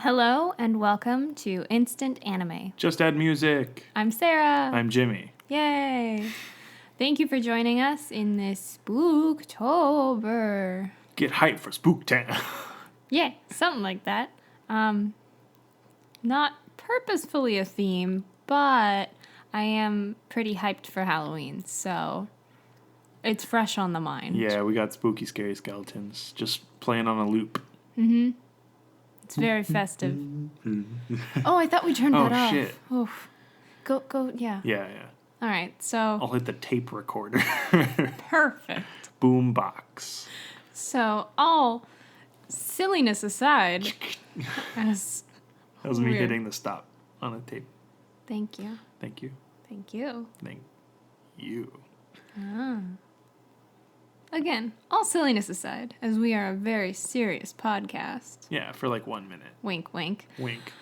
Hello and welcome to Instant Anime. Just add music. I'm Sarah. I'm Jimmy. Yay! Thank you for joining us in this Spooktober. Get hyped for Spooktown. Yeah, something like that. Not purposefully a theme, but I am pretty hyped for Halloween, so it's fresh on the mind. Yeah, we got spooky, scary skeletons just playing on a loop. Mm-hmm. It's very festive. Oh, I thought we turned that off. Oh, shit. Oof. Go, yeah. Yeah. All right, so... I'll hit the tape recorder. Perfect. Boom box. So, all silliness aside, as That was me weird. hitting the stop on a tape. Thank you. Thank you. Thank you. Thank you. Again, all silliness aside, as we are a very serious podcast. Yeah, for like 1 minute. Wink, wink. Wink.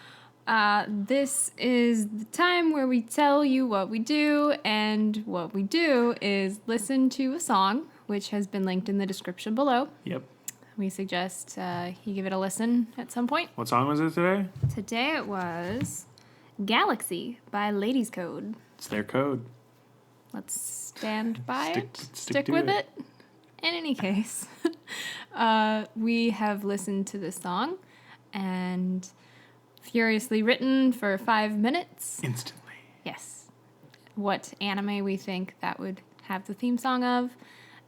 This is the time where we tell you what we do, and what we do is listen to a song, which has been linked in the description below. Yep. We suggest you give it a listen at some point. What song was it today? Today it was Galaxy by Ladies Code. It's their code. Let's stand by it. Stick to with it. it. In any case, we have listened to this song and furiously written for 5 minutes. Instantly. Yes. What anime we think that would have the theme song of.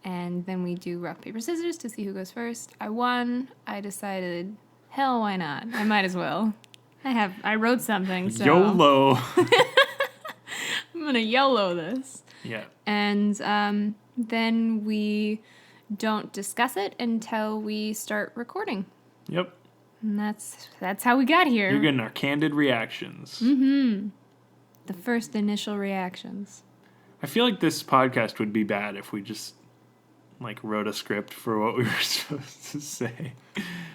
And then we do rock, paper, scissors to see who goes first. I won. I decided, hell, why not? I might as well. I wrote something, so... YOLO. I'm gonna YOLO this. Yeah. And then we don't discuss it until we start recording. Yep. And that's how we got here. You're getting our candid reactions. The first initial reactions. I feel like this podcast would be bad if we just, wrote a script for what we were supposed to say.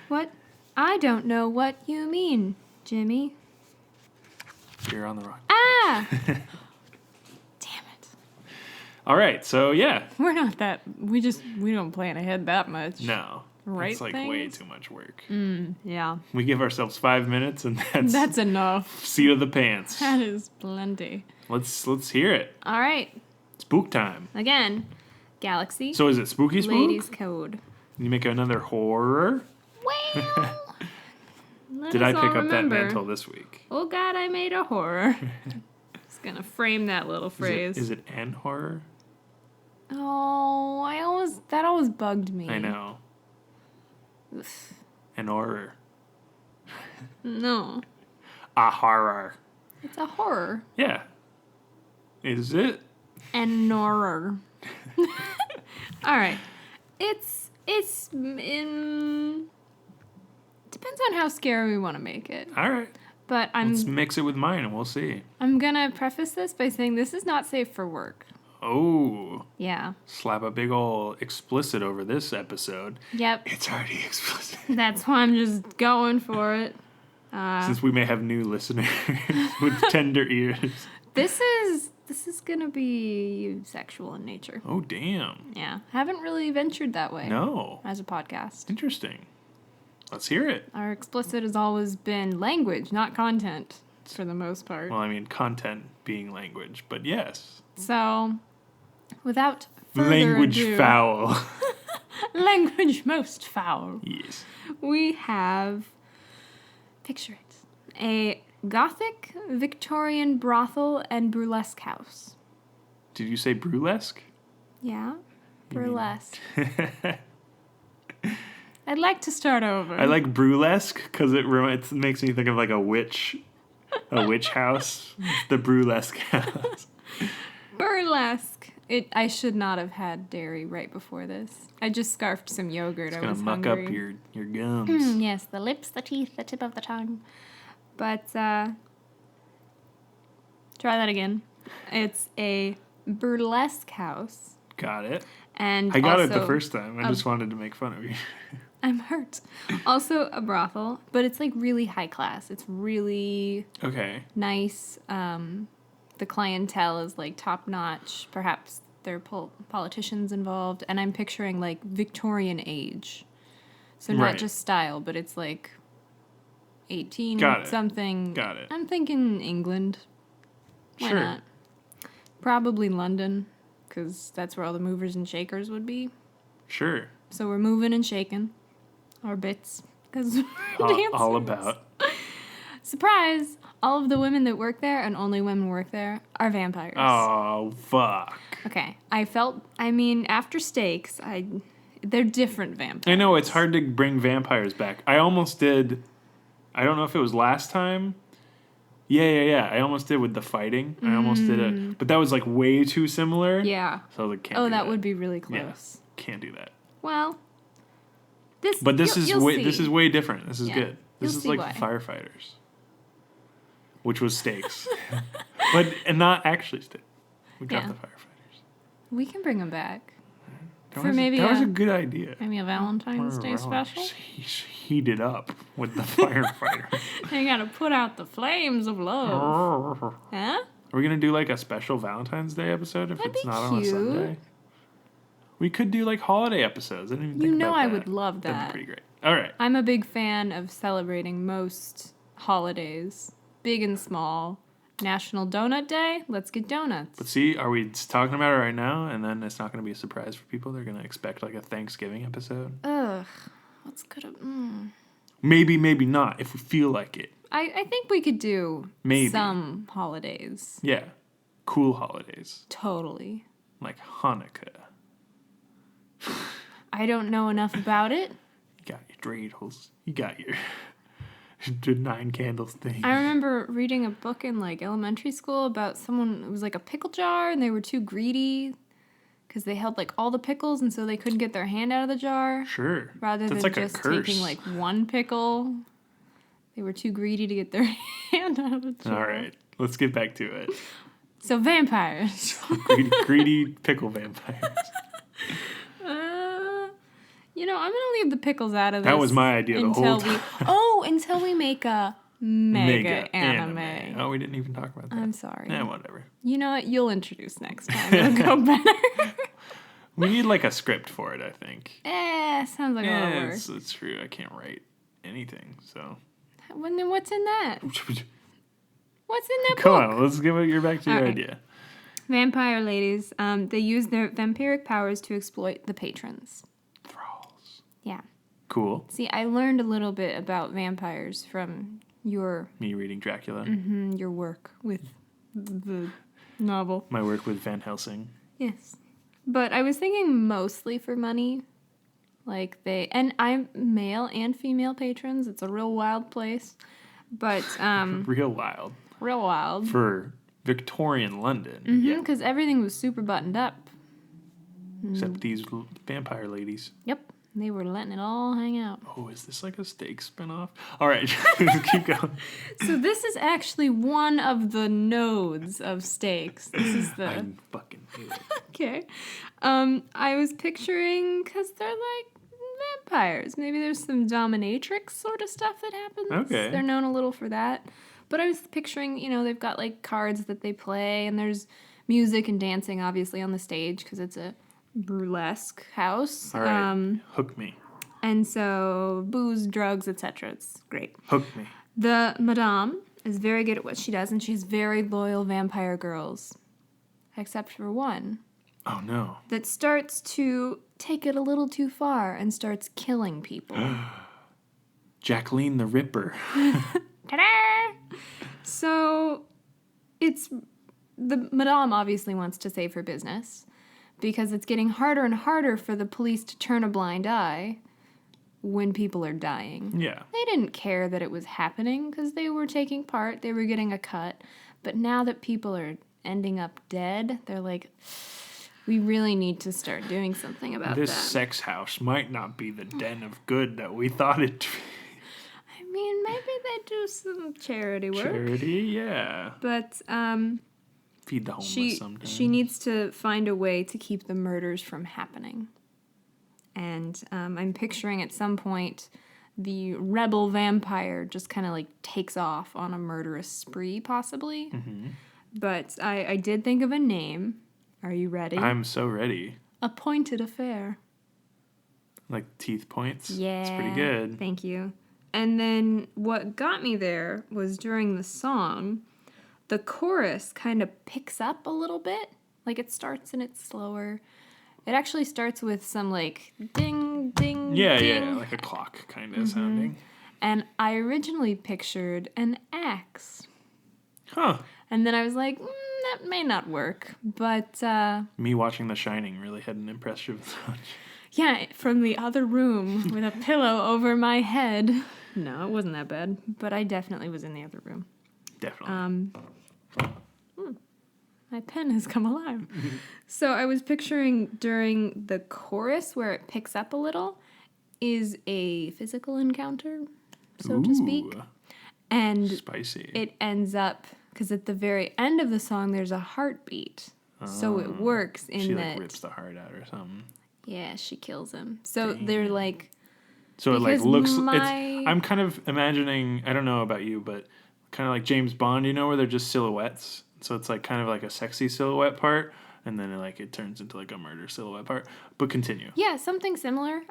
What? I don't know what you mean, Jimmy. You're on the wrong. Ah! Damn it. All right, so yeah. We're not that... We don't plan ahead that much. No. Right It's way things? too much work. Yeah. We give ourselves 5 minutes and That's enough. seat of the pants. That is plenty. Let's hear it. All right. Spook time. Again, Galaxy. So is it spooky spook? Ladies Code. You make another horror? Well, Did I pick up that mantle this week? Oh God, I made a horror. Just gonna frame that little phrase. Is it an horror? Oh, that always bugged me. I know. Oof. An horror. No, A horror. it's a horror. Yeah. Is it? An horror. All right, it's depends on how scary we want to make it. All right. But Let's mix it with mine and we'll see. I'm gonna preface this by saying this is not safe for work. Oh. Yeah. Slap a big ol' explicit over this episode. Yep. It's already explicit. That's why I'm just going for it. Since we may have new listeners with tender ears. This is gonna be sexual in nature. Oh, damn. Yeah. Haven't really ventured that way. No. As a podcast. Interesting. Let's hear it. Our explicit has always been language, not content, for the most part. Well, I mean, content being language, but yes. So, without further Language ado, foul. language most foul. Yes. We have, picture it, a Gothic Victorian brothel and burlesque house. Did you say burlesque? Yeah, burlesque. I'd like to start over. I like burlesque because it makes me think of like a witch house. It's the burlesque house. Burlesque. I should not have had dairy right before this. I just scarfed some yogurt. I was Gonna muck hungry. up your gums. Yes, the lips, the teeth, the tip of the tongue. But, try that again. It's a burlesque house. Got it. And I got it also the first time. I just wanted to make fun of you. I'm hurt. Also a brothel, but it's like really high class. It's really Okay. nice. The clientele is like top notch. Perhaps there are politicians involved, and I'm picturing like Victorian age. So not Right. just style, but it's like 18 Got it. something. Got it. I'm thinking England. Why Sure. not? Probably London, because that's where all the movers and shakers would be. Sure. So we're moving and shaking our bits. Because All about. Surprise! All of the women that work there, and only women work there, are vampires. Oh, fuck. Okay. After Stakes, they're different vampires. I know, it's hard to bring vampires back. I almost did. I don't know if it was last time. Yeah. I almost did with the fighting. I almost did it. But that was like way too similar. Yeah. So I was like, can't Oh, do that. that would be really close. Yeah, can't do that. Well, this is you'll way see. this is way different. This is good. This You'll is see like why. Firefighters. Which was Stakes. and not actually Stakes. We dropped Yeah. the Firefighters. We can bring them back. That For was a good idea. Maybe a Valentine's Day special. Heated up with the firefighters. You gotta put out the flames of love. Are Huh? we gonna do like a special Valentine's Day episode if That'd it's be not on a cute. Sunday? We could do like holiday episodes. I didn't even think about I that. would love That'd that. be pretty great. All right. I'm a big fan of celebrating most holidays, big and small. National Donut Day, let's get donuts. But see, are we just talking about it right now, and then it's not going to be a surprise for people? They're going to expect like a Thanksgiving episode. Ugh, what's good? Maybe not. If we feel like it. I think we could do Maybe. some holidays. Yeah, cool holidays Totally. like Hanukkah. I don't know enough about it. You got your dreidels. You got your 9 candles thing. I remember reading a book in like elementary school about someone. It was like a pickle jar, and they were too greedy because they held like all the pickles, and so they couldn't get their hand out of the jar. Sure. Rather That's than like just a curse. taking like one pickle, they were too greedy to get their hand out of the jar. All right, let's get back to it. So vampires. greedy pickle vampires. I'm gonna leave the pickles out of this. That was my idea the whole time. Until we make a mega anime. Oh, we didn't even talk about that. I'm sorry. Whatever. You know what? You'll introduce next time. It'll go better. We need like a script for it, I think. Sounds like a lot of work. It's true. I can't write anything, so. Then what's in that? What's in that Come book? on, let's get back to your All right. idea. Vampire ladies, they use their vampiric powers to exploit the patrons. Thralls. Yeah. Cool. See, I learned a little bit about vampires from your Me reading Dracula. your work with the novel. My work with Van Helsing. Yes. But I was thinking mostly for money. And I'm male and female patrons. It's a real wild place. But, Real wild. real wild. For Victorian London. Yeah. Because everything was super buttoned up. Except these vampire ladies. Yep. They were letting it all hang out. Oh, is this like a steak spinoff? All right, keep going. So this is actually one of the nodes of stakes. This is I fucking hate it. Okay. I was picturing, because they're like vampires. Maybe there's some dominatrix sort of stuff that happens. Okay. They're known a little for that. But I was picturing, they've got like cards that they play, and there's music and dancing obviously on the stage because it's a burlesque house. All right, hook me. And so booze, drugs, etc. It's great. Hook me. The madame is very good at what she does, and she's very loyal vampire girls. Except for one Oh, no. that starts to take it a little too far and starts killing people. Jacqueline the Ripper. Ta-da! So it's the madame obviously wants to save her business because it's getting harder and harder for the police to turn a blind eye when people are dying. Yeah. They didn't care that it was happening because they were taking part, they were getting a cut. But now that people are ending up dead, they're like, we really need to start doing something about This that. sex house might not be the den of good that we thought it to be. I mean, maybe they do some charity work. Charity, yeah. But Feed the homeless she sometimes. needs to find a way to keep the murders from happening. And I'm picturing at some point the rebel vampire just kind of like takes off on a murderous spree, possibly. Mm-hmm. But I did think of a name. Are you ready? I'm so ready. Appointed Affair. Like teeth points. Yeah. It's pretty good. Thank you. And then what got me there was during the song, the chorus kind of picks up a little bit. Like it starts and it's slower. It actually starts with some like ding, ding, Yeah, ding. yeah, like a clock kind of sounding. And I originally pictured an axe. Huh. And then I was like, that may not work. But Me watching The Shining really had an impressive sound. yeah, from the other room with a pillow over my head. No, it wasn't that bad. But I definitely was in the other room. Definitely. My pen has come alive. So I was picturing during the chorus where it picks up a little is a physical encounter, so to speak. Ooh, And spicy. it ends up, because at the very end of the song there's a heartbeat. So it works in she that. like rips the heart out or something. Yeah, she kills him. So Damn. they're like. So it like Because looks. my- I'm kind of imagining. I don't know about you, but kind of like James Bond. You know, where they're just silhouettes. So it's like kind of like a sexy silhouette part, and then it turns into like a murder silhouette part. But continue. Yeah, something similar.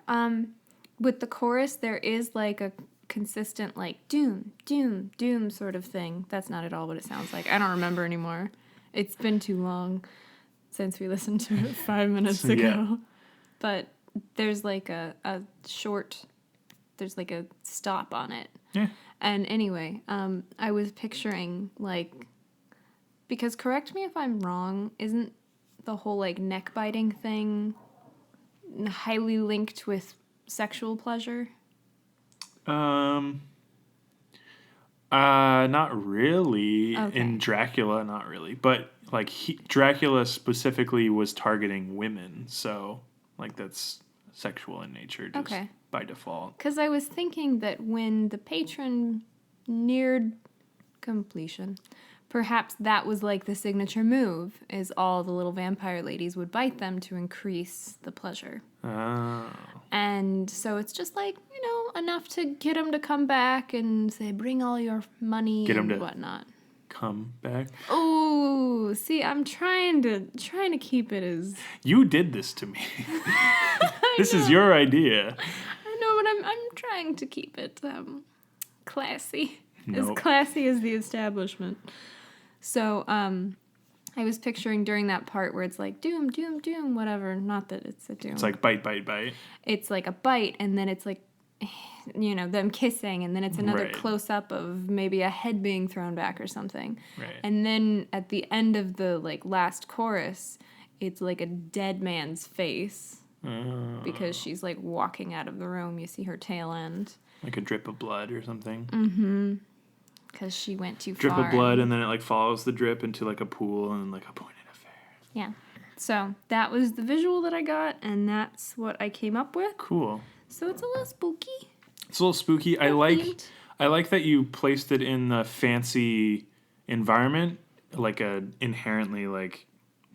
With the chorus, there is like a consistent like doom, doom, doom sort of thing. That's not at all what it sounds like. I don't remember anymore. It's been too long since we listened to it 5 minutes ago. Yeah. But there's like a short, there's like a stop on it. Yeah. And anyway, I was picturing like, because correct me if I'm wrong, isn't the whole like neck biting thing highly linked with sexual pleasure? Not really. Okay. In Dracula, not really. But like Dracula specifically was targeting women, so like that's sexual in nature just Okay. by default. Because I was thinking that when the patron neared completion, perhaps that was like the signature move, is all the little vampire ladies would bite them to increase the pleasure. Oh. And so it's just like, enough to get them to come back and say, bring all your money Get 'em and to- whatnot. Come back. Oh, see, I'm trying to keep it as... You did this to me. This is your idea. I know, but I'm trying to keep it classy. Nope. As classy as the establishment. So, I was picturing during that part where it's like, doom, doom, doom, whatever. Not that it's a doom. It's like bite, bite, bite. It's like a bite, and then it's like, them kissing, and then it's another Right. close-up of maybe a head being thrown back or something. Right. And then at the end of the, like, last chorus, it's like a dead man's face. Because she's, like, walking out of the room. You see her tail end. Like a drip of blood or something. Because she went too Drip far. of blood, and then it like follows the drip into like a pool and like a pointed affair. Yeah. So that was the visual that I got, and that's what I came up with. Cool. So it's a little spooky. It's a little spooky. I like that you placed it in the fancy environment, like a inherently like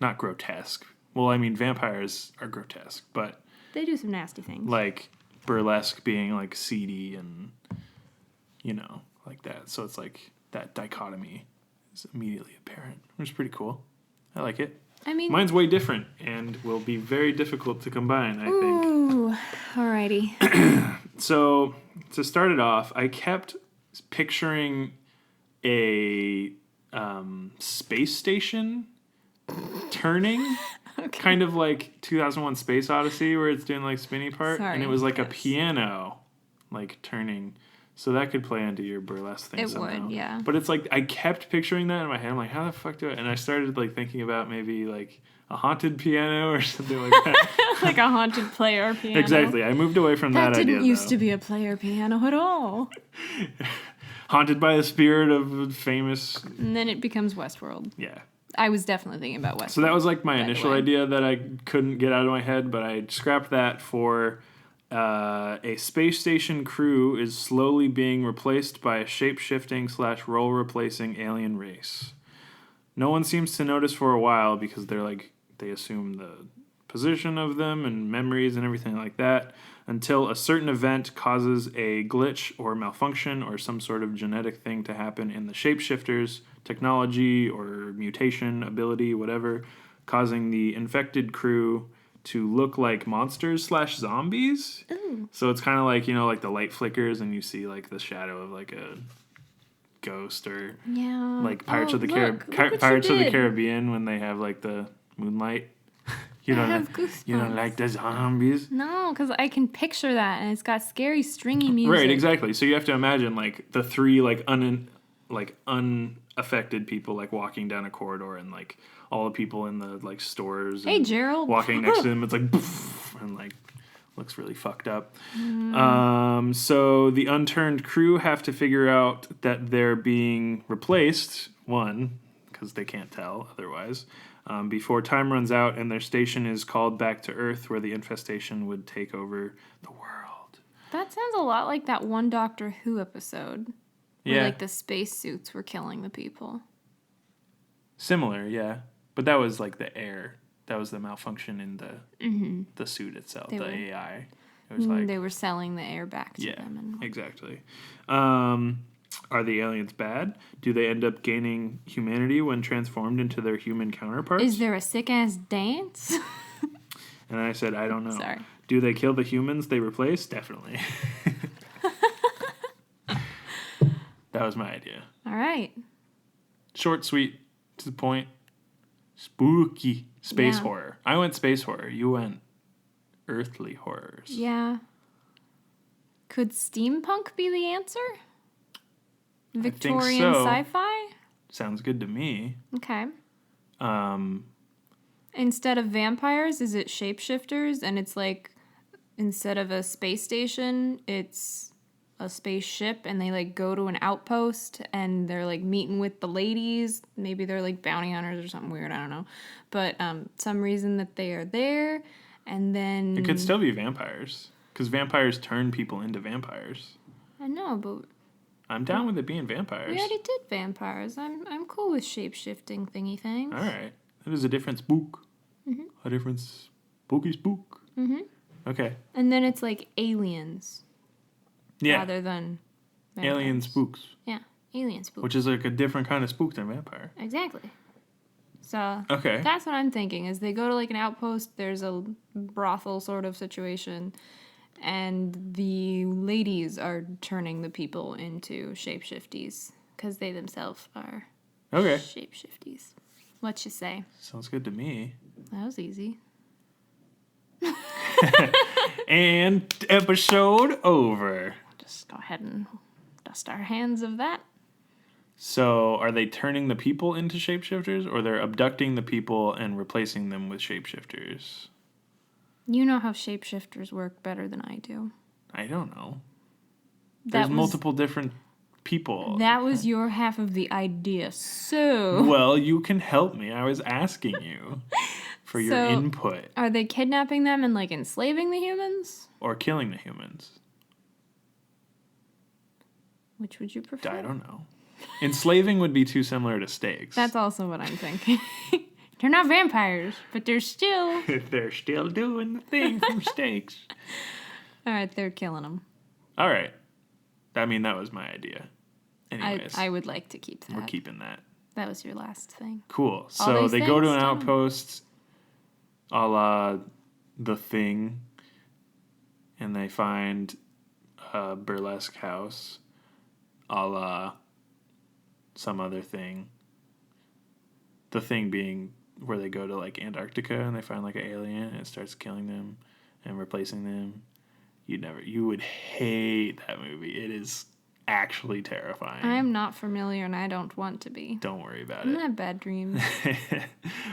not grotesque. Well, I mean vampires are grotesque, but They do some nasty things. like burlesque being like seedy and like that. So it's like that dichotomy is immediately apparent, which is pretty cool. I like it. I mean, Mine's way different and will be very difficult to combine, I think. ooh, alrighty. So, to start it off, I kept picturing a space station turning, Okay. kind of like 2001 Space Odyssey, where it's doing like spinny part, and it Sorry, was like a yes. piano, like turning. So that could play into your burlesque thing It somehow. would, yeah. But it's like I kept picturing that in my head. I'm like, how the fuck do I? And I started like thinking about maybe like a haunted piano or something like that. Like a haunted player piano. Exactly. I moved away from that, That idea. didn't used though. to be a player piano at all. Haunted by the spirit of famous. And then it becomes Westworld. Yeah. I was definitely thinking about Westworld. So that was like my by the initial way. idea that I couldn't get out of my head, but I scrapped that for a space station crew is slowly being replaced by a shape-shifting / role-replacing alien race. No one seems to notice for a while because they assume the position of them and memories and everything like that until a certain event causes a glitch or malfunction or some sort of genetic thing to happen in the shapeshifter's technology or mutation ability, whatever, causing the infected crew to look like monsters / zombies. Ooh. So it's kind of like, like the light flickers and you see like the shadow of like a ghost or Yeah. like Pirates of the look what you Pirates of the did. Caribbean when they have like the moonlight. You I don't have you don't goosebumps. like the zombies? No, because I can picture that, and it's got scary, stringy music. Right, exactly. So you have to imagine like the three like unaffected people like walking down a corridor and like all the people in the like stores. Hey, and Gerald. Walking next to them, it's like poof, and like looks really fucked up. So the unturned crew have to figure out that they're being replaced. One, because they can't tell otherwise. Before time runs out and their station is called back to Earth where the infestation would take over the world. That sounds a lot like that one Doctor Who episode. Where, Yeah. like, the spacesuits were killing the people. Similar, yeah. But that was like the air. That was the malfunction in the suit itself, They the were- AI. It was like, They were selling the air back to yeah, them. And exactly. Are the aliens bad? Do they end up gaining humanity when transformed into their human counterparts? Is there a sick-ass dance? And I said, I don't know. Sorry. Do they kill the humans they replace? Definitely. That was my idea. All right. Short, sweet, to the point. Spooky. Space Yeah. horror. I went space horror. You went earthly horrors. Yeah. Could steampunk be the answer? Victorian so. sci-fi? Sounds good to me. Okay. Um, Instead of vampires, is it shapeshifters? And it's like, instead of a space station, it's a spaceship, and they like go to an outpost and they're like meeting with the ladies. Maybe they're like bounty hunters or something weird, I don't know. But some reason that they are there, and then it could still be vampires. Because vampires turn people into vampires. I know, but I'm down with it being vampires. we already did vampires. I'm cool with shape-shifting thingy things. All right. That is a different spook. A different spooky spook. Okay. And then it's like aliens Yeah. rather than vampires. Alien spooks. Yeah, alien spooks. Which is like a different kind of spook than vampire. Exactly. So Okay. that's what I'm thinking. Is they go to like an outpost. There's a brothel sort of situation, and the ladies are turning the people into shapeshifties because they themselves are Okay. shapeshifties. What you say? Sounds good to me. That was easy. And episode over. Just go ahead and dust our hands of that. So, are they turning the people into shapeshifters, or they're abducting the people and replacing them with shapeshifters? You know how shapeshifters work better than I do. I don't know. That There's was- multiple different people. That was your half of the idea. So, Well, you can help me. I was asking you for your So- input. are they kidnapping them and like enslaving the humans? Or killing the humans. Which would you prefer? I don't know. Enslaving would be too similar to steaks. That's also what I'm thinking. They're not vampires, but they're still. They're still doing the thing from steaks. All right, they're killing them. All right. I mean, that was my idea. Anyways, I would like to keep that. we're keeping that. That was your last thing. Cool. So these they go to things an done. outpost a la The Thing, and they find a burlesque house a la some other thing. The Thing being where they go to like Antarctica and they find like an alien and it starts killing them and replacing them. You would hate that movie. It is actually terrifying. I'm not familiar and I don't want to be. Don't worry about I'm it. gonna have bad dreams.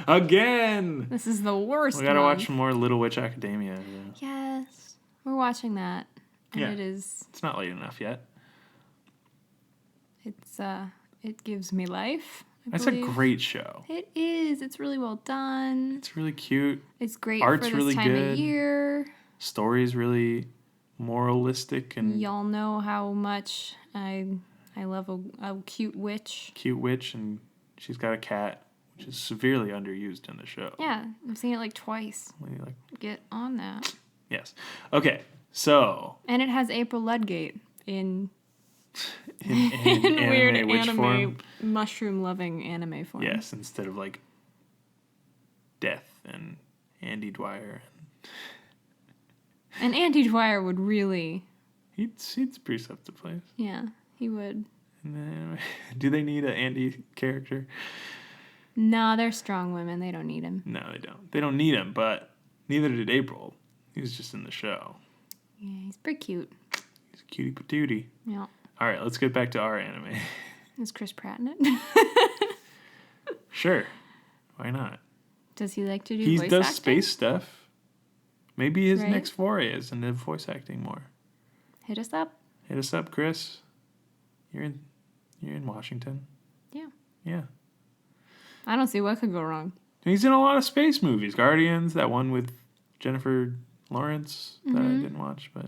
Again! This is the worst. We gotta month. watch more Little Witch Academia. Yeah. Yes, we're watching that, and Yeah. it is. It's not late enough yet. It gives me life. That's a great show. It is. It's really well done. It's really cute. It's great Art's for this really time good. of year. Story's really moralistic and Y'all know how much I love a cute witch. cute witch, and she's got a cat, which is severely underused in the show. Yeah, I've seen it like twice. Like, Get on that. yes. Okay, so And it has April Ludgate in in weird anime witch form. mushroom-loving anime form. Yes, instead of like Death and Andy Dwyer and And Andy Dwyer would really... He'd spruce up the place. Yeah, he would. And then, do they need an Andy character? No, they're strong women. They don't need him. No, they don't. They don't need him, but neither did April. He was just in the show. Yeah, he's pretty cute. He's a cutie patootie. Yeah. All right, let's get back to our anime. Is Chris Pratt in it? Sure. Why not? Does he like to do He voice does acting? space stuff. Maybe his Right. next foray is into voice acting more. Hit us up. Hit us up, Chris. You're in Washington. Yeah. Yeah. I don't see what could go wrong. He's in a lot of space movies. Guardians, that one with Jennifer Lawrence that I didn't watch, but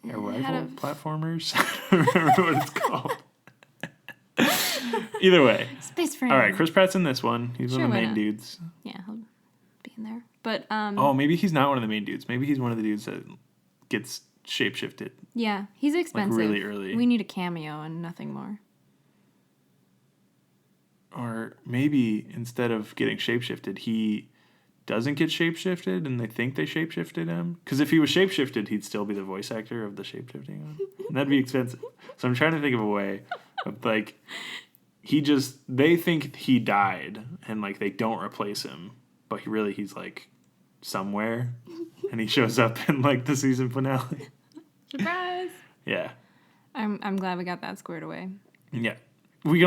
Arrival platformers. I don't remember what it's called. Either way. Space Friend. All right, Chris Pratt's in this one. He's one of the why main not? dudes. Yeah, he'll be in there. But Oh, maybe he's not one of the main dudes. Maybe he's one of the dudes that gets shapeshifted. yeah, he's expensive. really early. We need a cameo and nothing more. Or maybe instead of getting shapeshifted, he doesn't get shapeshifted and they think they shapeshifted him. Because if he was shapeshifted, he'd still be the voice actor of the shapeshifting one. And that'd be expensive. So I'm trying to think of a way of like, they think he died and like they don't replace him. But he's like somewhere. And he shows up in like the season finale. Surprise! Yeah. I'm glad we got that squared away. Yeah. We can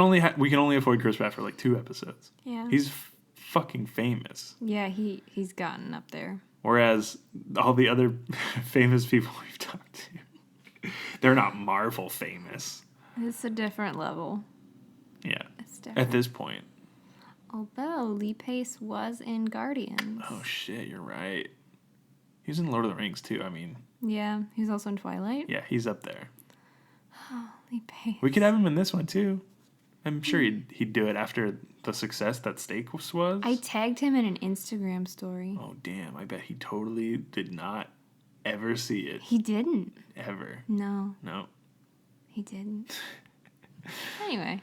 only afford Chris Pratt for like 2 episodes. Yeah. He's fucking famous. Yeah, he's gotten up there. Whereas all the other famous people we've talked to, they're not Marvel famous. It's a different level. Yeah. It's different. At this point. Although Lee Pace was in Guardians. Oh shit, you're right. He's in Lord of the Rings too. I mean. Yeah, he's also in Twilight. Yeah, he's up there. Oh, Lee Pace. We could have him in this one too. I'm sure he'd do it after the success that Steak was. I tagged him in an Instagram story. Oh damn! I bet he totally did not ever see it. He didn't. Ever. No, No. he didn't. Anyway,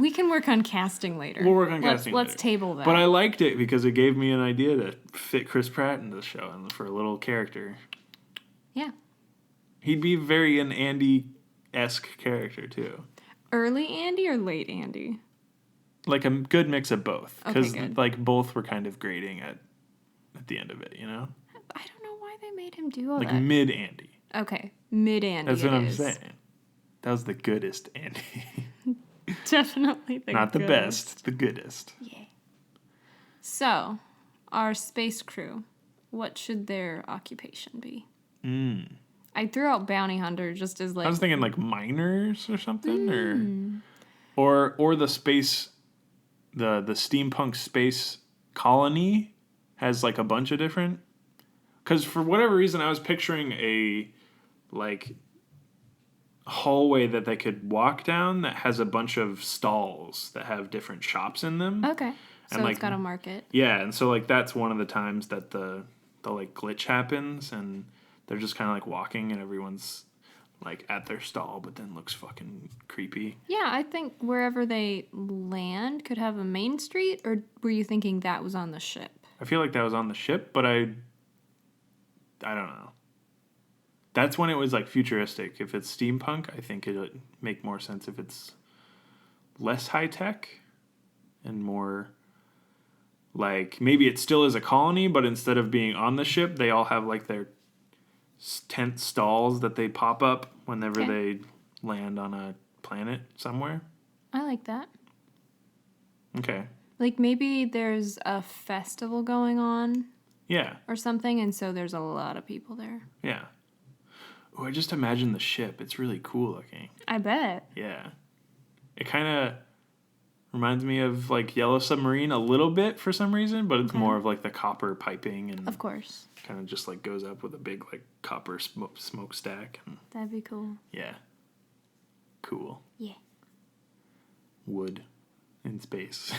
we can work on casting later. We'll work on casting Let's later. table that. But I liked it because it gave me an idea to fit Chris Pratt into the show and for a little character. Yeah. He'd be very an Andy-esque character too. Early Andy or late Andy? Like a good mix of both. Because Okay, good. like both were kind of grading at the end of it, you know? I don't know why they made him do all Like that. mid Andy. Okay, mid Andy. That's what I'm is. saying. That was the goodest Andy. Definitely the Not the goodest. best, the goodest. Yeah. So, our space crew, what should their occupation be? I threw out bounty hunter just as like I was thinking like miners or something, or the space, the steampunk space colony has like a bunch of different. Because for whatever reason, I was picturing a like hallway that they could walk down that has a bunch of stalls that have different shops in them. Okay. So And, it's like, got a market. Yeah, and so like that's one of the times that the like glitch happens and they're just kind of like walking and everyone's like at their stall but then looks fucking creepy. Yeah, I think wherever they land could have a main street, or were you thinking that was on the ship? I feel like that was on the ship, but I don't know. That's when it was like futuristic. If it's steampunk, I think it would make more sense if it's less high tech and more like maybe it still is a colony, but instead of being on the ship, they all have like their tent stalls that they pop up whenever they land on a planet somewhere. I like that. Okay. Like maybe there's a festival going on Yeah. or something, and so there's a lot of people there. Yeah. Oh, I just imagine the ship. It's really cool looking. I bet. Yeah. It kind of reminds me of like Yellow Submarine a little bit for some reason, but it's more of like the copper piping and Of course. kind of just like goes up with a big like copper smokestack. And That'd be cool. yeah. Cool. Yeah. Wood in space.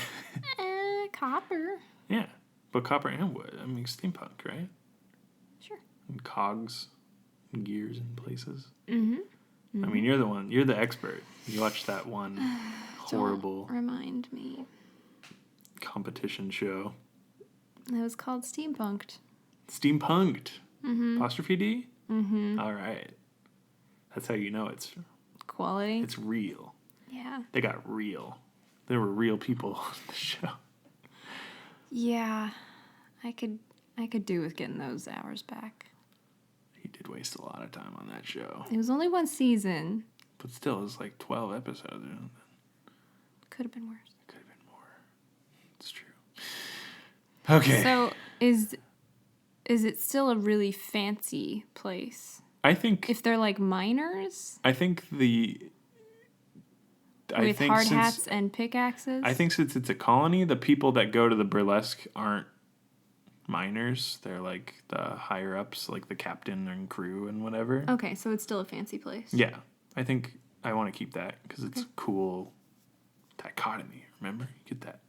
Copper. Yeah. But copper and wood. I mean, steampunk, right? Sure. And cogs and gears in places. Mm-hmm. I mean, you're the one. You're the expert. You watched that one horrible Don't remind me. competition show. It was called Steampunked. Steampunked. Apostrophe D? All right. That's how you know it's Quality. it's real. Yeah. They got real. There were real people on the show. Yeah. I could do with getting those hours back. He did waste a lot of time on that show. It was only one season. But still, it was like 12 episodes or something. Could have been worse. Could have been more. It's true. Okay. So is it still a really fancy place? I think If they're like miners with hard hats and pickaxes? I think since it's a colony, the people that go to the burlesque aren't miners. They're like the higher ups, like the captain and crew and whatever. Okay, so it's still a fancy place. Yeah. I think I want to keep that because it's cool dichotomy. Remember? You get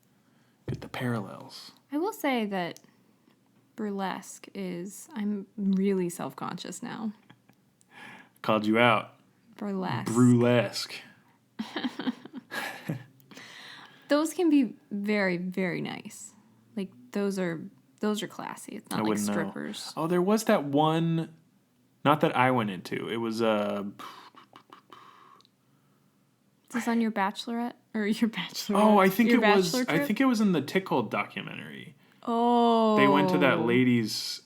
the parallels. I will say that burlesque I'm really self-conscious now. Called you out. Burlesque. Those can be very, very nice. Like those are classy. It's not like strippers. Know. Oh, there was that one, not that I went into. It was Is this on your Bachelorette or your Bachelorette? Oh, I think your it was. trip? I think it was in the Tickle documentary. Oh. They went to that lady's,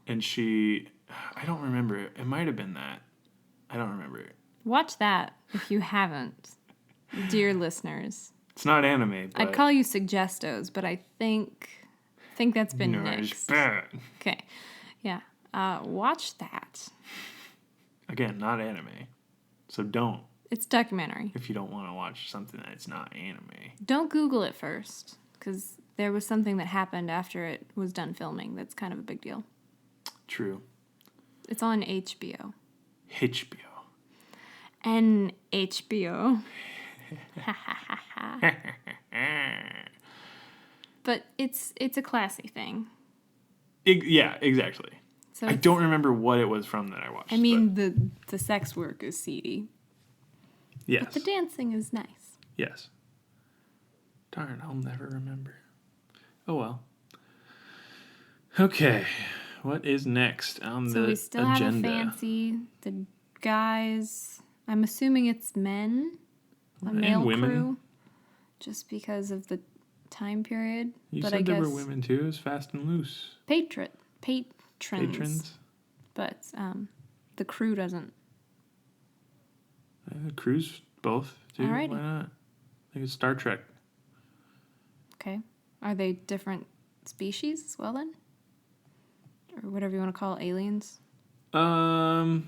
and I don't remember it. It might have been that. I don't remember it. Watch that if you haven't, dear listeners. It's not anime. But I'd call you Suggestos, but I think that's been nixed. Bad. Okay, yeah. Watch that. Again, not anime. So don't. It's documentary. If you don't want to watch something that's not anime. Don't Google it first, because there was something that happened after it was done filming that's kind of a big deal. True. It's on HBO. HBO. And HBO. But it's a classy thing. Yeah, exactly. So I don't remember what it was from that I watched. I mean, the sex work is seedy. Yes. But the dancing is nice. Yes. Darn, I'll never remember. Oh well. Okay, what is next on the agenda? So we still have a fancy. The guys, I'm assuming it's men, a male women. crew, just because of the time period. You but said I there guess were women too. It was fast and loose. Patrons. But the crew doesn't. Crews both too. Alrighty. Why not? I think it's Star Trek. Okay. Are they different species as well then? Or whatever you want to call aliens? I don't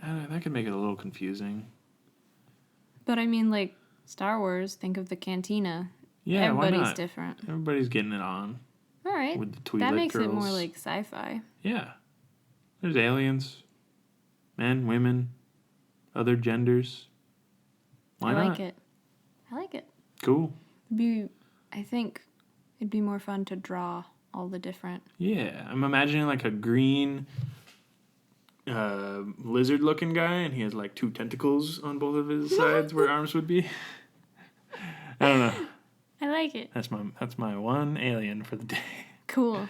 know, that could make it a little confusing. But I mean, like Star Wars, think of the cantina. Yeah, everybody's why not? different. Everybody's getting it on. All right. With the Twi'lek that makes girls. it more like sci-fi. Yeah. There's aliens. Men, women, other genders. Why not? I like it. Cool. I think it'd be more fun to draw all the different. Yeah, I'm imagining like a green lizard-looking guy, and he has like 2 tentacles on both of his sides where arms would be. I don't know. I like it. That's my one alien for the day. Cool.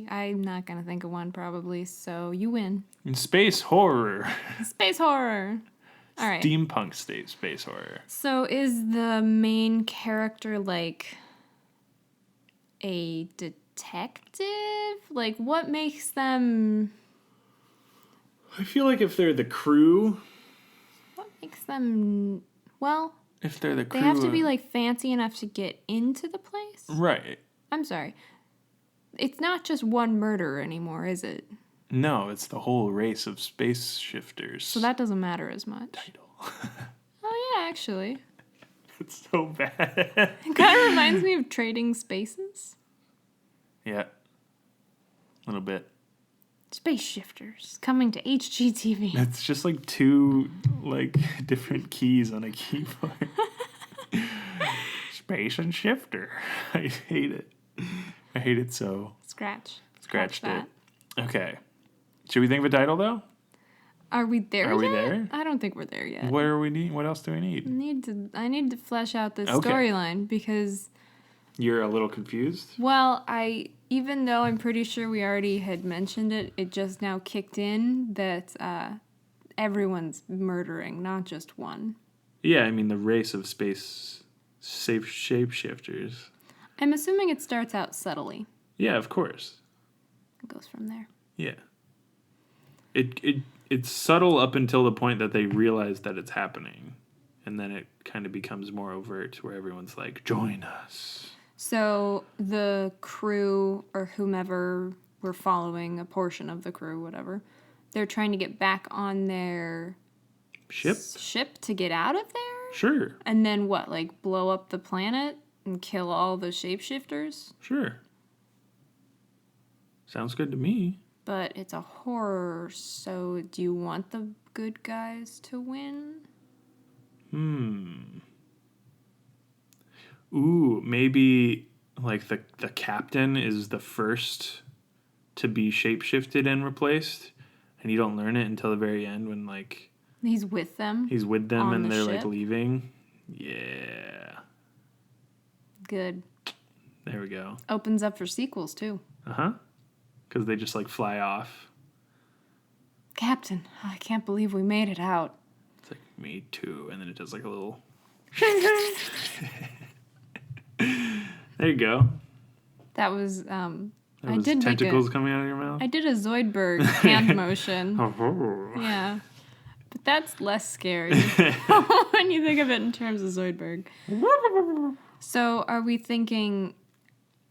I'm not gonna think of one probably, so you win. And space horror. Space horror. All right. Steampunk space horror. So is the main character like a detective? Like what makes them... I feel like if they're the crew... What makes them... Well... If they're the crew... They have to be like fancy enough to get into the place? Right. I'm sorry. It's not just one murderer anymore, is it? No, it's the whole race of space shifters. So that doesn't matter as much. Title. Oh yeah, actually. It's so bad. It kind of reminds me of Trading Spaces. Yeah. A little bit. Space Shifters coming to HGTV. It's just like 2 like different keys on a keyboard. Space and shifter. I hate it. I hate it so. Scratched Scratched it. that. Okay. Should we think of a title though? Are we there yet? Are we there? I don't think we're there yet. What else do we need? I need to flesh out this Okay. storyline because You're a little confused? Well, even though I'm pretty sure we already had mentioned it, it just now kicked in that everyone's murdering, not just one. Yeah, I mean the race of space safe shapeshifters. I'm assuming it starts out subtly. Yeah, of course. It goes from there. Yeah. It's subtle up until the point that they realize that it's happening. And then it kind of becomes more overt where everyone's like, join us. So the crew or whomever we're following, a portion of the crew, whatever, they're trying to get back on their ship to get out of there? Sure. And then what, like blow up the planet and kill all the shapeshifters? Sure. Sounds good to me. But it's a horror, so do you want the good guys to win? Ooh, maybe like the captain is the first to be shapeshifted and replaced, and you don't learn it until the very end when like He's with them. he's with them on and the they're ship? like leaving. Yeah. Good. There we go. Opens up for sequels, too. Uh-huh. Because they just like fly off. Captain, I can't believe we made it out. It's like, me too. And then it does like a little... There you go. That was, That I was did tentacles coming out of your mouth. I did a Zoidberg hand motion. Oh. Yeah. But that's less scary when you think of it in terms of Zoidberg. So are we thinking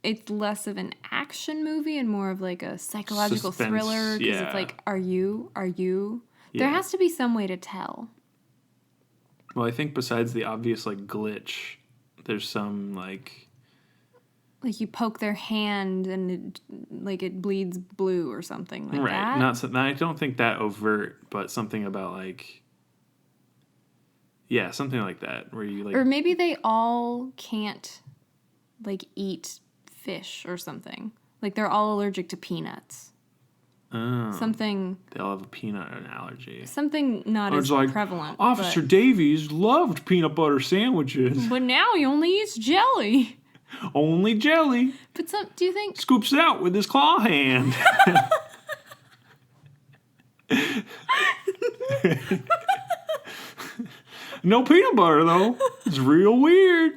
it's less of an action movie and more of like a psychological Suspense, thriller? Because yeah. it's like, are you? Yeah. There has to be some way to tell. Well, I think besides the obvious like glitch, there's some like you poke their hand and it bleeds blue or something like right. that. Not so, I don't think that overt, but something about like yeah, something like that where you like Or maybe they all can't like eat fish or something. Like they're all allergic to peanuts. Something they all have a peanut allergy. Something not Or as it's like, prevalent. Officer Davies loved peanut butter sandwiches. But now he only eats jelly. Only jelly. But do you think Scoops it out with his claw hand. No peanut butter, though. It's real weird.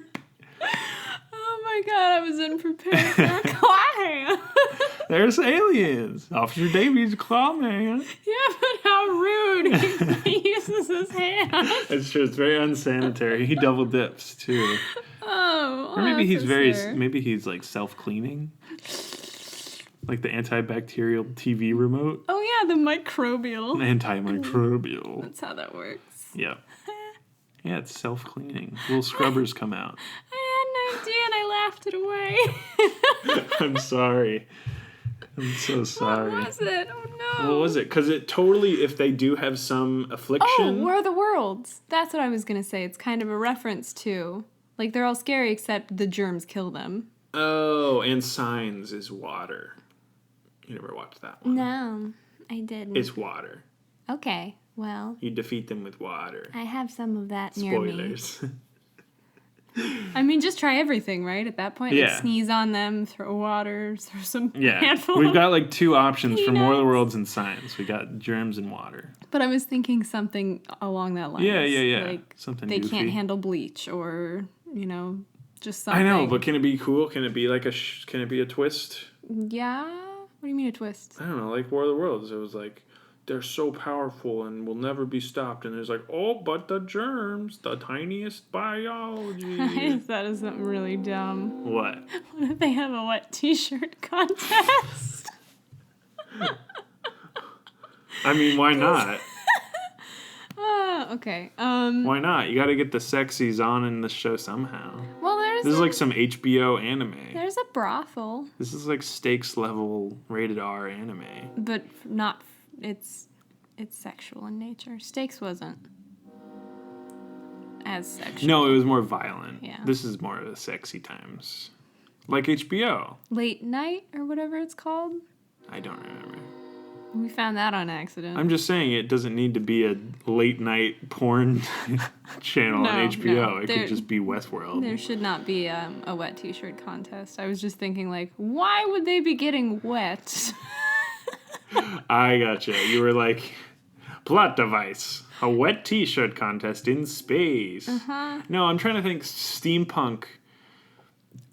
Oh my god, I was unprepared for a claw hand. There's aliens. Officer Davies, claw man. Yeah, but how rude. He uses his hand. It's true. It's very unsanitary. He double dips, too. Oh. Or maybe he's officer. maybe he's like self-cleaning. Like the antibacterial TV remote. Oh yeah, the microbial. Antimicrobial. That's how that works. Yeah. Yeah, it's self-cleaning. Little scrubbers come out. I had an idea and I laughed it away. I'm sorry. I'm so sorry. What was it? Oh no. What was it? Because it totally, if they do have some affliction. Oh, War of the Worlds. That's what I was going to say. It's kind of a reference to, like, they're all scary except the germs kill them. Oh, and Signs is water. You never watched that one? No, I didn't. It's water. Okay, well, You defeat them with water. I have some of that near me. Spoilers. I mean, just try everything, right? At that point, Yeah. like, sneeze on them, throw water, throw some Yeah. handful We've of- got like two options from War of the peanuts. Worlds and Signs. We got germs and water. But I was thinking something along that line. Yeah. Like, Something they goofy. can't handle bleach or, just something. I know, but can it be cool? Can it be like can it be a twist? Yeah? What do you mean a twist? I don't know, like War of the Worlds. It was like, they're so powerful and will never be stopped. And there's like, oh, but the germs, the tiniest biology. That is something really dumb. What? What if they have a wet t-shirt contest? I mean, why not? Okay. Why not? You got to get the sexies on in the show somehow. Well, This is like some HBO anime. there's a brothel, This is like stakes level rated R anime. but not. It's sexual in nature. Stakes wasn't as sexual. No, it was more violent. Yeah. This is more of the sexy times. Like HBO. Late night or whatever it's called. I don't remember. We found that on accident. I'm just saying it doesn't need to be a late night porn channel on HBO. No. It could just be Westworld. There should not be a wet t-shirt contest. I was just thinking, like, why would they be getting wet? I gotcha. You were like, plot device. A wet t-shirt contest in space. Uh-huh. No, I'm trying to think steampunk.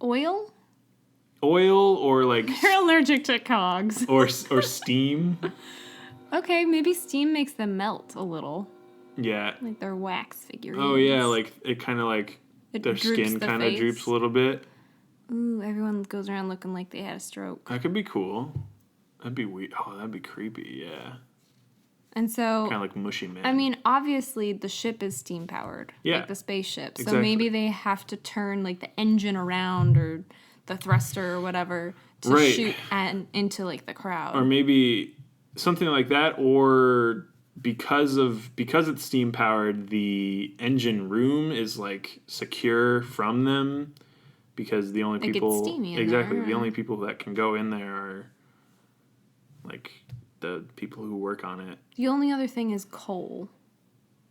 Oil? Oil or like... They're allergic to cogs. or steam. Okay, maybe steam makes them melt a little. Yeah. Like they're wax figurines. Oh, yeah, like it kind of like... Their skin kind of droops a little bit. Ooh, everyone goes around looking like they had a stroke. That could be cool. That'd be weird. Oh, that'd be creepy, yeah. And so... Kind of like mushy man. I mean, obviously, the ship is steam-powered. Yeah. Like the spaceship. So Exactly. maybe they have to turn, like, the engine around or the thruster or whatever to shoot into, like, the crowd. Or maybe something like that, or because it's steam-powered, the engine room is, like, secure from them because the only people... It gets steamy in exactly. there. The only people that can go in there are, like... the people who work on it. The only other thing is coal.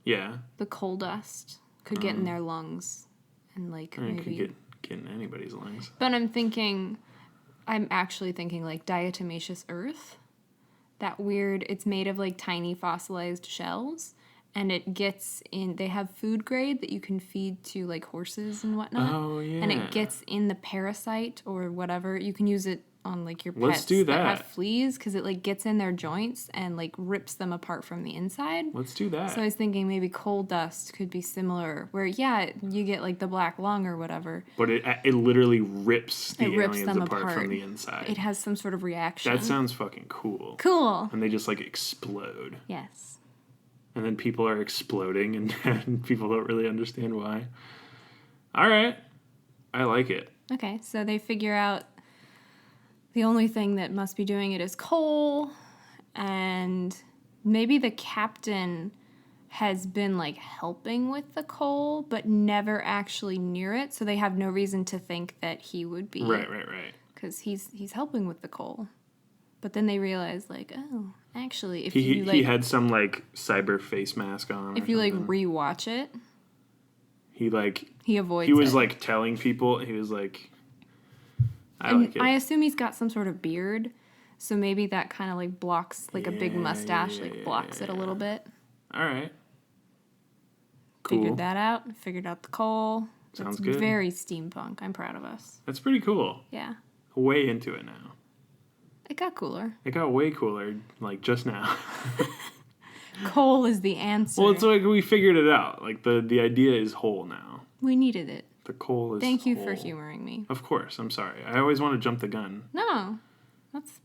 Yeah. The coal dust could get in their lungs. And, like, It maybe... could get in anybody's lungs. But I'm actually thinking, like, diatomaceous earth. That weird... It's made of, like, tiny fossilized shells. And it gets in... They have food grade that you can feed to, like, horses and whatnot. Oh, yeah. And it gets in the parasite or whatever. You can use it on, like, your pets Let's do that. have fleas because it, like, gets in their joints and, like, rips them apart from the inside. Let's do that. So I was thinking maybe coal dust could be similar where, yeah, you get, like, the black lung or whatever. But it literally rips the It rips aliens them apart apart from the inside. It has some sort of reaction. That sounds fucking cool. Cool. And they just, like, explode. Yes. And then people are exploding and people don't really understand why. All right. I like it. Okay, so they figure out the only thing that must be doing it is coal, and maybe the captain has been, like, helping with the coal, but never actually near it, so they have no reason to think that he would be. Right. Because he's helping with the coal. But then they realize, like, oh, actually, if He had some, like, cyber face mask on. if you, like, rewatch it, he, like... he avoids He was, it. like, telling people... He was, like... I like it. I assume he's got some sort of beard, so maybe that kind of, like, blocks, like, a big mustache, like, blocks it a little bit. All right. Cool. Figured that out. Figured out the coal. Sounds It's good. very steampunk. I'm proud of us. That's pretty cool. Yeah. Way into it now. It got cooler. It got way cooler, like, just now. Coal is the answer. Well, it's like we figured it out. Like, the idea is whole now. We needed it. The coal is Thank you for whole. humoring me. Of course. I'm sorry. I always want to jump the gun. No. Let's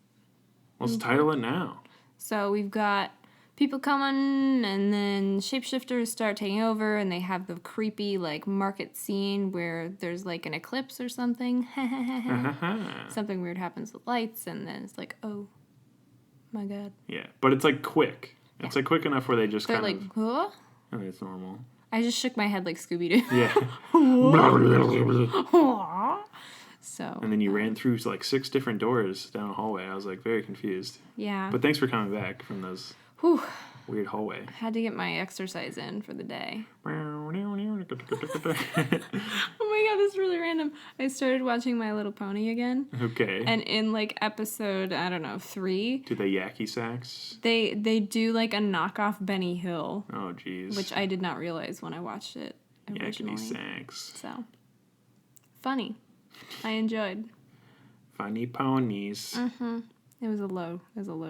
title it now. So we've got people coming, and then shapeshifters start taking over, and they have the creepy, like, market scene where there's, like, an eclipse or something. Something weird happens with lights, and then it's like, oh, my God. Yeah, but it's, like, quick. It's, like, quick enough where they just They're kind like, huh? of... I mean, it's normal. I just shook my head like Scooby-Doo. Yeah. So. And then you ran through, like, 6 different doors down a hallway. I was, like, very confused. Yeah. But thanks for coming back from those Whew. weird hallway. Had to get my exercise in for the day. Oh Oh my God, this is really random. I started watching My Little Pony again. Okay. And in, like, episode, I don't know, 3... Do they yakky sax? They do, like, a knockoff Benny Hill. Oh, jeez. Which I did not realize when I watched it originally. Yakety sax. So, funny. I enjoyed. Funny ponies. It was a low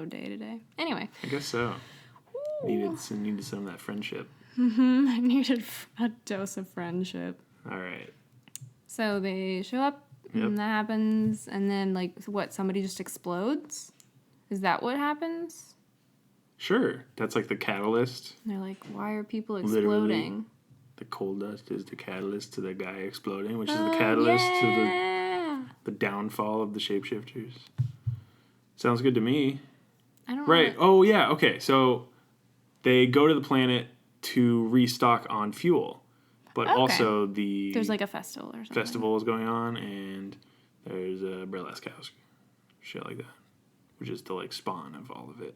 day today. Anyway. I guess so. Needed some of that friendship. I needed a dose of friendship. All right. So they show up, and that happens, and then, like, what, somebody just explodes? Is that what happens? Sure. That's like the catalyst. And they're like, why are people Literally. exploding? The coal dust is the catalyst to the guy exploding, which is the catalyst to the downfall of the shapeshifters. Sounds good to me. I don't Right. Oh, yeah. Okay. So they go to the planet to restock on fuel. But also there's like a festival or something. Festival is going on, and there's a burlesque house. Shit like that. Which is the, like, spawn of all of it.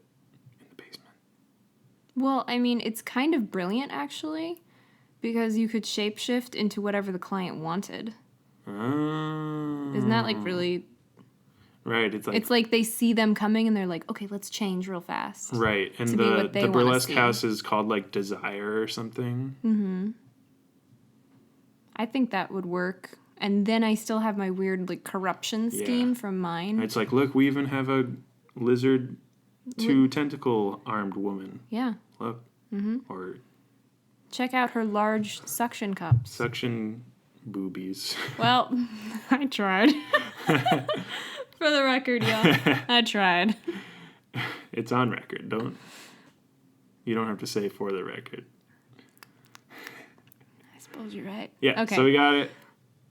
Well, I mean, it's kind of brilliant, actually, because you could shapeshift into whatever the client wanted. Isn't that, like, really... Right, It's like they see them coming and they're like, okay, let's change real fast. Right, and to be what they the wanna burlesque see. house is called, like, Desire or something. Mm-hmm. I think that would work. And then I still have my weird, like, corruption scheme from mine. It's like, look, we even have a lizard, tentacle-armed woman. Yeah. Look. Or Check out her large suction cups. suction boobies. Well, I tried. For the record, y'all. I tried. It's on record. You don't have to say for the record. I suppose you're right. Yeah, Okay. so we got it.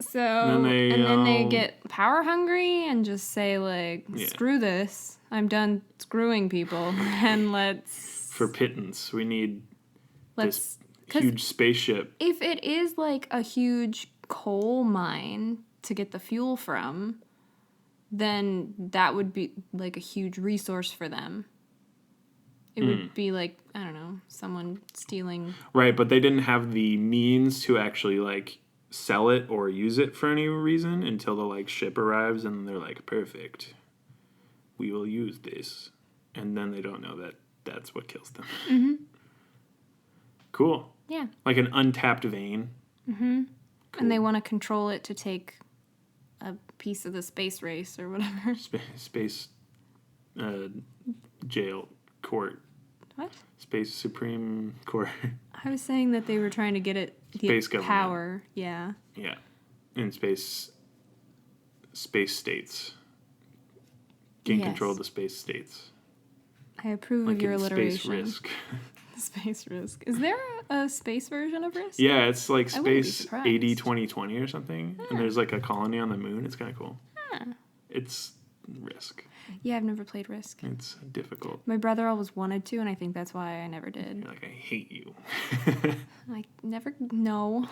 So, and then they get power hungry and just say, like, screw this. I'm done screwing people. And let's... For pittance, we need this huge spaceship. If it is, like, a huge coal mine to get the fuel from, then that would be, like, a huge resource for them. It would be like, I don't know, someone stealing... Right, but they didn't have the means to actually, like, sell it or use it for any reason until the, like, ship arrives and they're like, perfect. We will use this. And then they don't know that that's what kills them. Mm-hmm. Cool. Yeah. Like an untapped vein. Mm-hmm. Cool. And they want to control it to take a piece of the space race or whatever. Space jail court. What? Space Supreme Court. I was saying that they were trying to get it the Space government. power. Yeah. Yeah. In space states. Gain control of the space states. I approve like of your in alliteration. Space Risk. Space Risk. Is there a space version of Risk? Yeah, it's like I wouldn't be Space surprised. AD 2020 or something. And there's like a colony on the moon. It's kind of cool. It's Risk. Yeah, I've never played Risk. It's difficult. My brother always wanted to, and I think that's why I never did. You're like, I hate you. I never know.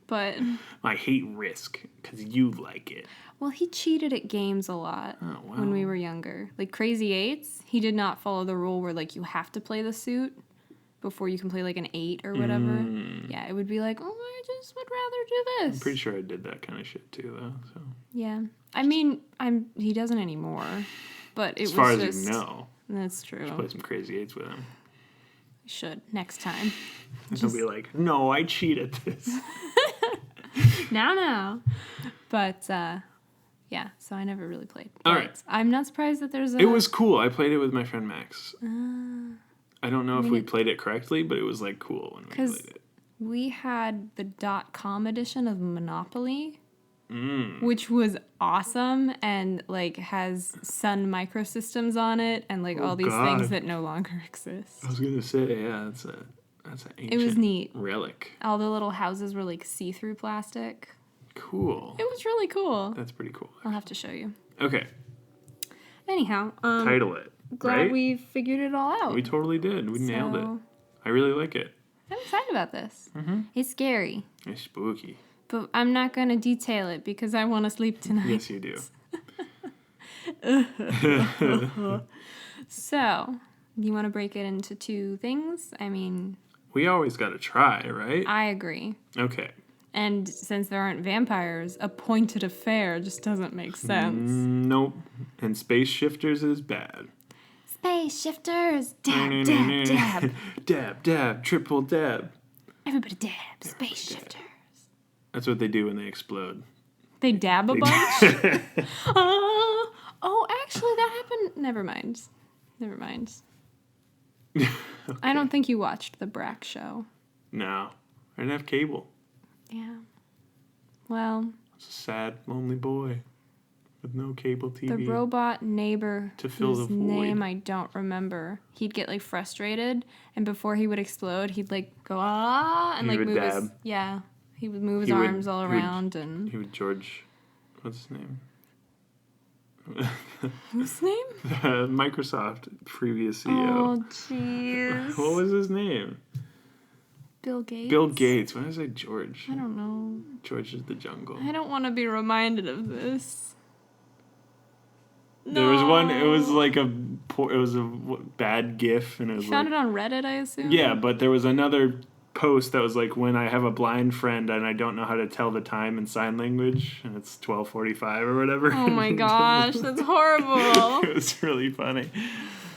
But... I hate Risk because you like it. Well, he cheated at games a lot when we were younger. Like Crazy Eights, he did not follow the rule where, like, you have to play the suit before you can play, like, an 8 or whatever. Yeah, it would be like, oh, I just would rather do this. I'm pretty sure I did that kind of shit too, though. So. Yeah. I mean, he doesn't anymore. But it was as far just... as you know. That's true. Just play some Crazy Eights with him. We should, next time. He'll be like, no, I cheat at this. Now. But, yeah, so I never really played. All right. I'm not surprised that there's a... It was cool. I played it with my friend Max. I don't know if we played it correctly, but it was, like, cool when we played it. We had the .com edition of Monopoly, which was awesome and, like, has Sun Microsystems on it and, like, all these things that no longer exist. I was going to say, yeah, that's an ancient It was neat. relic. All the little houses were, like, see-through plastic. Cool. It was really cool. That's pretty cool. I'll have to show you. Okay. Anyhow. Title it. Glad right? we figured it all out. We totally did. We nailed it. I really like it. I'm excited about this. Mm-hmm. It's scary. It's spooky. But I'm not going to detail it because I want to sleep tonight. Yes, you do. So, do you want to break it into two things? I mean... We always got to try, right? I agree. Okay. And since there aren't vampires, a pointed affair just doesn't make sense. Nope. And Space Shifters is bad. Space Shifters! Dab, dab, dab. Dab, dab, triple dab. Everybody dab. Space Shifters. That's what they do when they explode. They dab a bunch? Oh, actually, that happened... Never mind. Okay. I don't think you watched the Brack show. No. I didn't have cable. Yeah. Well... I was a sad, lonely boy with no cable TV. The robot neighbor to fill whose the void. name I don't remember. He'd get, like, frustrated, and before he would explode, he'd, like, go, ah, and, He like, would move his... dab. Yeah. He would move his arms all around, and... He would George... What's his name? Whose name? Microsoft previous CEO. Oh, jeez. What was his name? Bill Gates? Bill Gates. Why did I say George? I don't know. George is the jungle. I don't want to be reminded of this. There was one. It was like it was a bad GIF, and it was You found like, it on Reddit, I assume? yeah. But there was another post that was like, when I have a blind friend and I don't know how to tell the time in sign language, and it's 12:45 or whatever. Oh my gosh, that's horrible. It was really funny.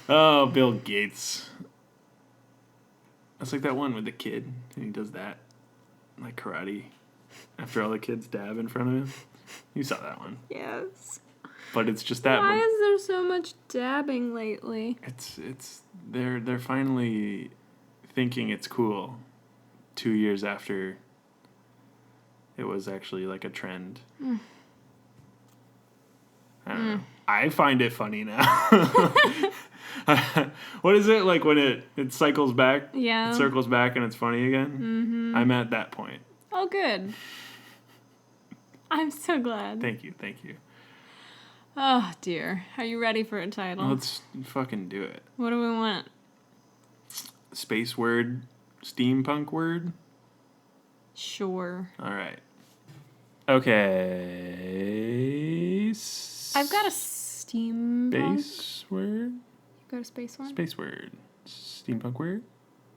Oh, Bill Gates. That's like that one with the kid, and he does that, like karate, after all the kids dab in front of him. You saw that one. Yes. But it's just that. Why is there so much dabbing lately? They're finally thinking it's cool 2 years after it was actually like a trend. I don't know. I find it funny now. What is it like when it cycles back? Yeah. It circles back and it's funny again? Mm-hmm. I'm at that point. Oh, good. I'm so glad. Thank you. Oh, dear. Are you ready for a title? Let's fucking do it. What do we want? Space word, steampunk word? Sure. All right. Okay. I've got a steampunk. Space word? You got a space one? Space word. Steampunk word?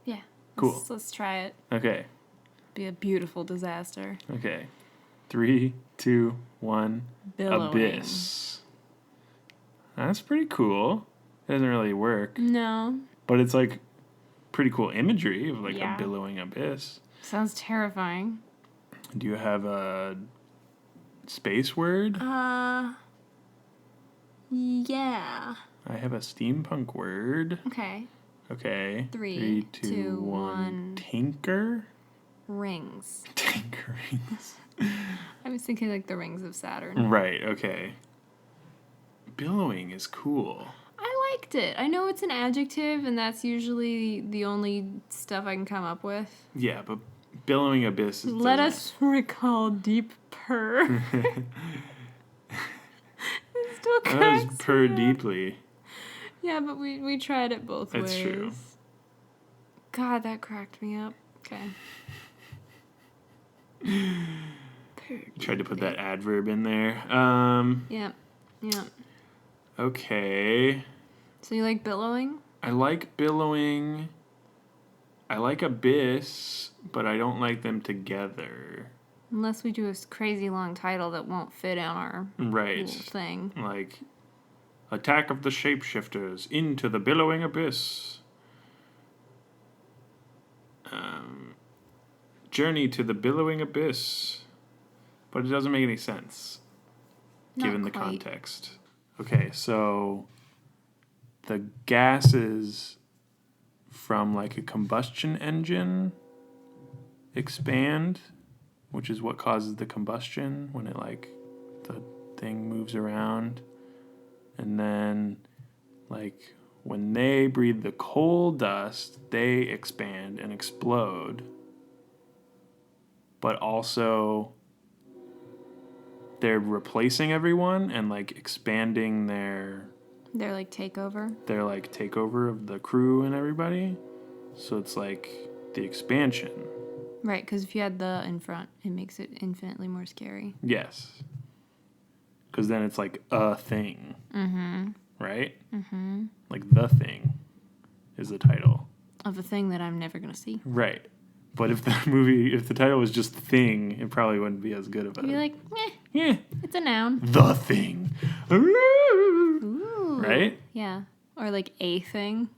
Yeah. Cool. Let's try it. Okay. Be a beautiful disaster. Okay. 3, 2, 1. Billowing. Abyss. That's pretty cool. It doesn't really work. No. But it's like pretty cool imagery of like Yeah. a billowing abyss. Sounds terrifying. Do you have a space word? Yeah. I have a steampunk word. Okay. Okay. 3, 2, 1. 1. Tinker? Rings. Tinkerings. I was thinking like the rings of Saturn. Right, okay. Billowing is cool. I liked it. I know it's an adjective, and that's usually the only stuff I can come up with. Yeah, but billowing abyss is Let us recall deep purr. It still That cracks was purr me up. deeply. Yeah, but we tried it both ways. That's true. God, that cracked me up. Okay. Tried to put that adverb in there. Yep. Okay. So you like billowing? I like billowing. I like abyss, but I don't like them together. Unless we do a crazy long title that won't fit on our Right. little thing. Like, Attack of the Shapeshifters into the Billowing Abyss. Journey to the Billowing Abyss. But it doesn't make any sense, given the quite. context. Okay, so the gases from like a combustion engine expand, which is what causes the combustion when it like the thing moves around. And then like when they breathe the coal dust, they expand and explode. But also they're replacing everyone and like expanding their like takeover. takeover of the crew and everybody. So it's like the expansion. Right, because if you had the in front, it makes it infinitely more scary. Yes. Because then it's like a thing. Mm-hmm. Right? Mm-hmm. Like The Thing is the title. Of a thing that I'm never going to see. Right. But if the title was just Thing, it probably wouldn't be as good of a... You'd be like, yeah, it's a noun. The Thing. Ooh. Right? Yeah. Or like a thing.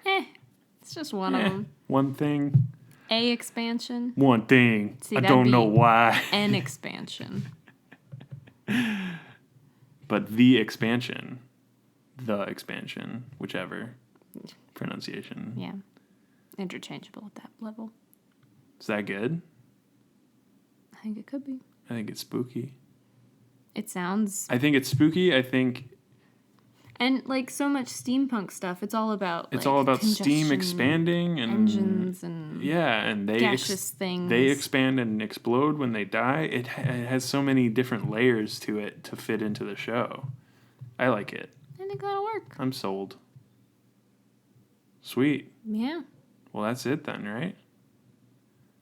It's just one of them. One thing. A expansion. One thing. See, I that'd don't know be why. An expansion. But the expansion, whichever pronunciation. Yeah. Interchangeable at that level. Is that good? I think it could be. I think it's spooky. It sounds... I think it's spooky. I think... And like so much steampunk stuff, it's all about It's all about steam congestion, expanding and... engines and... Yeah, and they... gaseous things. They expand and explode when they die. It has so many different layers to it to fit into the show. I like it. I think that'll work. I'm sold. Sweet. Yeah. Well, that's it then, right?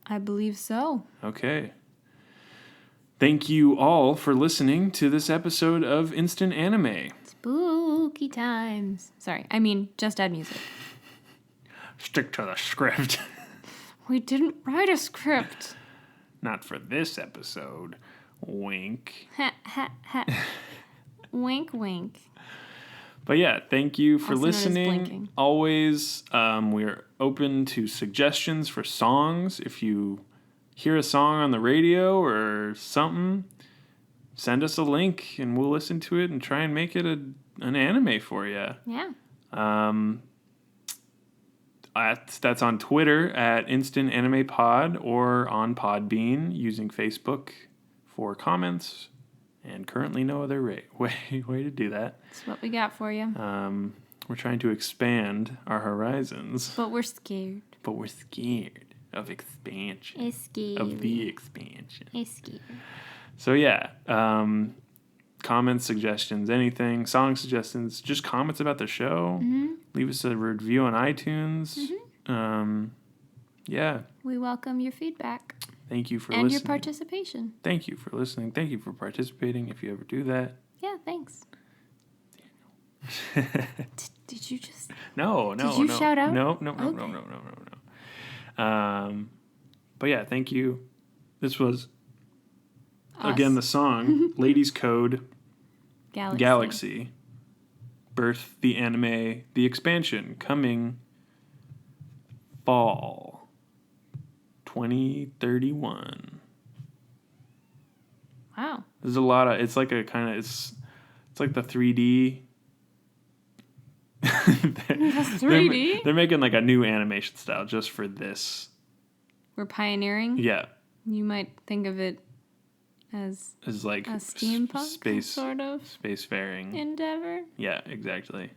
I believe so. Okay. Thank you all for listening to this episode of Instant Anime. Spooky times. Sorry, I mean, just add music. Stick to the script. We didn't write a script. Not for this episode. Wink. Ha, ha, ha. Wink, wink. But yeah, thank you for Also known as listening. blinking. Always, we're open to suggestions for songs. If you hear a song on the radio or something, send us a link and we'll listen to it and try and make it an anime for you. Yeah. That's on Twitter at Instant Anime Pod or on Podbean using Facebook for comments. And currently no other way to do that. That's what we got for you. We're trying to expand our horizons. But we're scared. But we're scared of expansion. It's scary. Of the expansion. It's scary. So yeah, comments, suggestions, anything, song suggestions, just comments about the show. Mm-hmm. Leave us a review on iTunes. Mm-hmm. Yeah. We welcome your feedback. Thank you for and listening. your participation. Thank you for listening. Thank you for participating if you ever do that. Yeah, thanks. Did you just... No. Did you shout out? No. Okay. But yeah, thank you. This was, Us. again, the song, Ladies Code Galaxy. Birth the Anime, the expansion, coming fall 2031. Wow. There's a lot of, it's like a kind of, it's like the 3D. The 3D? They're making like a new animation style just for this. We're pioneering. Yeah. You might think of it as It's like a steampunk space sort of spacefaring. endeavor. Yeah, exactly.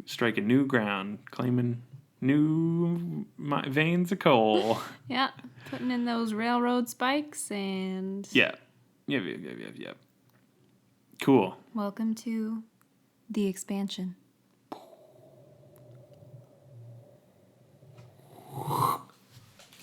Striking new ground, claiming new veins of coal. Yeah, putting in those railroad spikes and... Yeah. Cool. Welcome to the expansion.